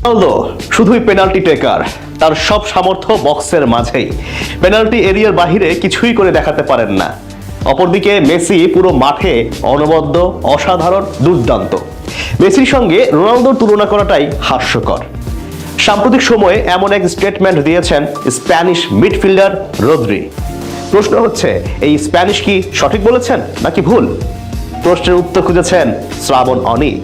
Ronaldo শুধুই penalty টেকার, তার সব সামর্থ্য বক্সের মাঝেই। পেনাল্টি এরিয়ার বাহিরে কিছুই করে দেখাতে পারেন না। অপরদিকে মেসি পুরো মাঠে অনবদ্য, অসাধারণ, দুর্দান্ত। মেসির সঙ্গে রোনালদোর তুলনা করাটাই হাস্যকর। সাম্প্রতিক সময়ে এমন এক স্টেটমেন্ট দিয়েছেন স্প্যানিশ মিডফিল্ডার রদ্রি। প্রশ্ন হচ্ছে, এই স্প্যানিশ কি সঠিক বলেছেন নাকি ভুল? প্রশ্নের উত্তর খুঁজেছেন শ্রাবণ অনিক।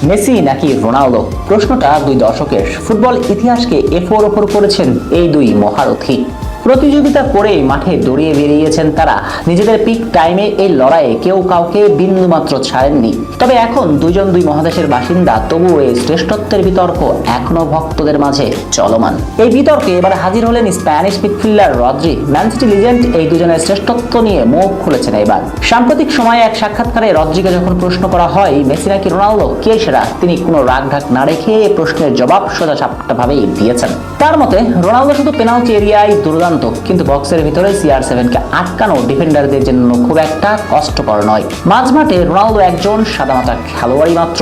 মেসি নাকি রোনালদো, প্রশ্নটা দুই দশকের ফুটবল ইতিহাসকে এফোর ওপর করেছেন এই দুই মহারথী। প্রতিযোগিতা করে মাঠে দৌড়িয়ে বেরিয়েছেন তারা। নিজেদের পিক টাইমে এই লড়াইয়ে কেউ কাউকে বিন্দুমাত্র ছাড়েননি। তবে এখন দুই মহাদেশের বাসিন্দা, তবুও এই শ্রেষ্ঠত্বের বিতর্ক এখনো ভক্তদের মাঝে চলমান। এই বিতর্কে এবার হাজির হলেন Spanish midfielder Rodri. Man city legend এই দুজনের শ্রেষ্ঠত্ব নিয়ে মুখ খুলেছেন এবার। সাম্প্রতিক সময়ে এক সাক্ষাৎকারে রদ্রিকে যখন প্রশ্ন করা হয় মেসি নাকি রোনালদো কে সেরা, তিনি কোনো রাগঢাক না রেখে এই প্রশ্নের জবাব সোজাসাপটাভাবেই দিয়েছেন। তার মতে রোনালদো শুধু পেনাল্টি এরিয়ায় দুর্দান্ত, কিন্তু বক্সের ভিতরে CR7 কে আটকানো ডিফেন্ডারদের জন্য খুব একটা কষ্টকর নয়। মাঝমাঠে রোনালদো একজন সাদামাটা খেলোয়াড়ই মাত্র,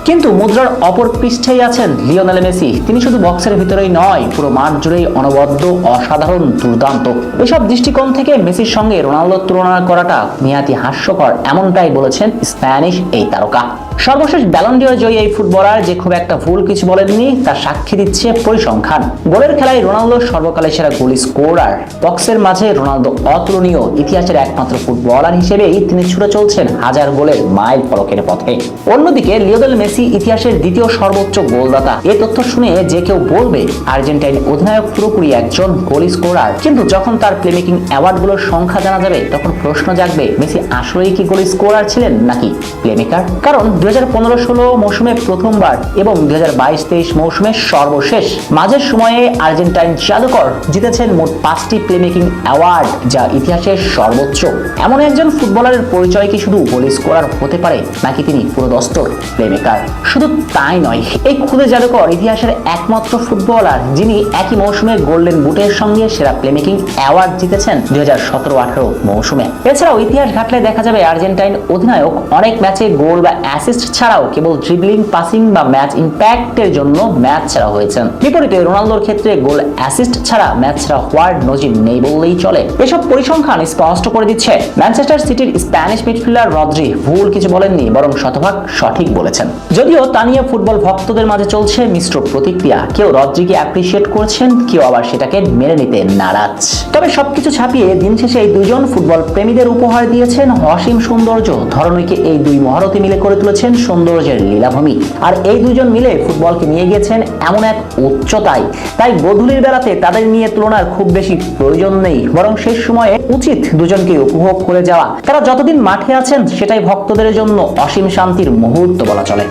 কিন্তু মুদ্রার অপর পৃষ্ঠেই আছেন লিওনেল মেসি। তিনি শুধু বক্সের ভিতরেই নয়, পুরো মাঠ জুড়েই অনবদ্য, অসাধারণ, দুর্দান্ত। এসব দৃষ্টিকোণ থেকে মেসির সঙ্গে রোনালদোর তুলনা করাটা নিহাতি হাস্যকর, এমনটাই বলেছেন স্প্যানিশ এই তারকা। সর্বশেষ ব্যালন ডি'র জয়ী এই ফুটবলার যে খুব একটা ভুল কিছু বলেননি, তার সাক্ষী দিচ্ছে পরিসংখ্যান। গোলের খেলায় রোনালদো সর্বকালের সেরা গোল স্কোরার। বক্সের মাঝে রোনালদো অতুলনীয়। ইতিহাসের একমাত্র ফুটবলার হিসেবেই তিনি ছুটে চলছেন হাজার গোলের মাইল ফলকের পথে। অন্যদিকে লিওনেল মেসি ইতিহাসের দ্বিতীয় সর্বোচ্চ গোলদাতা। এ তথ্য শুনে যে কেউ বলবে আর্জেন্টাইন অধিনায়ক পুরোপুরি একজন গোল স্কোরার, কিন্তু যখন তার প্লেমেকিং অ্যাওয়ার্ডগুলোর সংখ্যা জানা যাবে তখন প্রশ্ন জাগবে, মেসি আসলেই কি গোল স্কোরার ছিলেন নাকি প্লেমেকার? কারণ 2015-16 মৌসুমে প্রথমবার এবং 2022-23 মৌসুমে সর্বশেষ মাঝের সময়ে আর্জেন্টাইন জাদুকর জিতেছেন মোট 5টি প্লেমেকিং অ্যাওয়ার্ড, যা ইতিহাসের সর্বোচ্চ। এমন একজন ফুটবলারের পরিচয় কি শুধু গোল স্কোরার হতে পারে, নাকি তিনি পুরোদস্তুর প্লেমেকার? শুধু তাই নয়, এই খুদে জাদুকর ইতিহাসের একমাত্র ফুটবলার যিনি একই মৌসুমে গোল্ডেন বুটের সঙ্গে সেরা প্লেমেকিং অ্যাওয়ার্ড জিতেছেন 2017-18 মৌসুমে। এছাড়াও ইতিহাস ঘাটলে দেখা যাবে আর্জেন্টাইন অধিনায়ক অনেক ম্যাচে গোল বা অ্যাসিস্ট ছাড়াও কেবল ড্রিবলিং, পাসিং বা ম্যাচ ইম্প্যাক্টের জন্য ম্যাচ ছাড়া হয়েছেন। বিপরীতে রোনালদোর ক্ষেত্রে গোল, অ্যাসিস্ট ছাড়া ম্যাচ ছাড়া হওয়ার নজির নেই বললেই চলে। এসব পরিসংখ্যান স্পষ্ট করে দিচ্ছে ম্যানচেস্টার সিটির স্প্যানিশ মিডফিল্ডার রদ্রি ভুল কিছু বলেননি, বরং শতভাগ সঠিক বলেছেন। যদিও তা নিয়ে ফুটবল ভক্তদের মাঝে চলছে মিশ্র প্রতিক্রিয়া। কেউ রদ্রিকে অ্যাপ্রিশিয়েট করছেন, কেউ আবার সেটাকে মেনে নিতে নারাজ। তবে সবকিছু ছাপিয়ে দিন শেষে এই দুইজন ফুটবল প্রেমীদের উপহার দিয়েছেন অসীম সৌন্দর্য। ধরণীকে এই দুই মহারথী মিলে করে তুলেছেন সৌন্দর্যের লীলাভূমি। আর এই দুজন মিলে ফুটবলকে নিয়ে গিয়েছেন এমন এক উচ্চতায়, তাই গোধূলির বেলাতে তাদের নিয়ে তুলনার খুব বেশি প্রয়োজন নেই, বরং শেষ সময়ে উচিত দুজনকে উপভোগ করে যাওয়া। তারা যতদিন মাঠে আছেন সেটাই ভক্তদের জন্য অসীম শান্তির মুহূর্ত বলা চলে।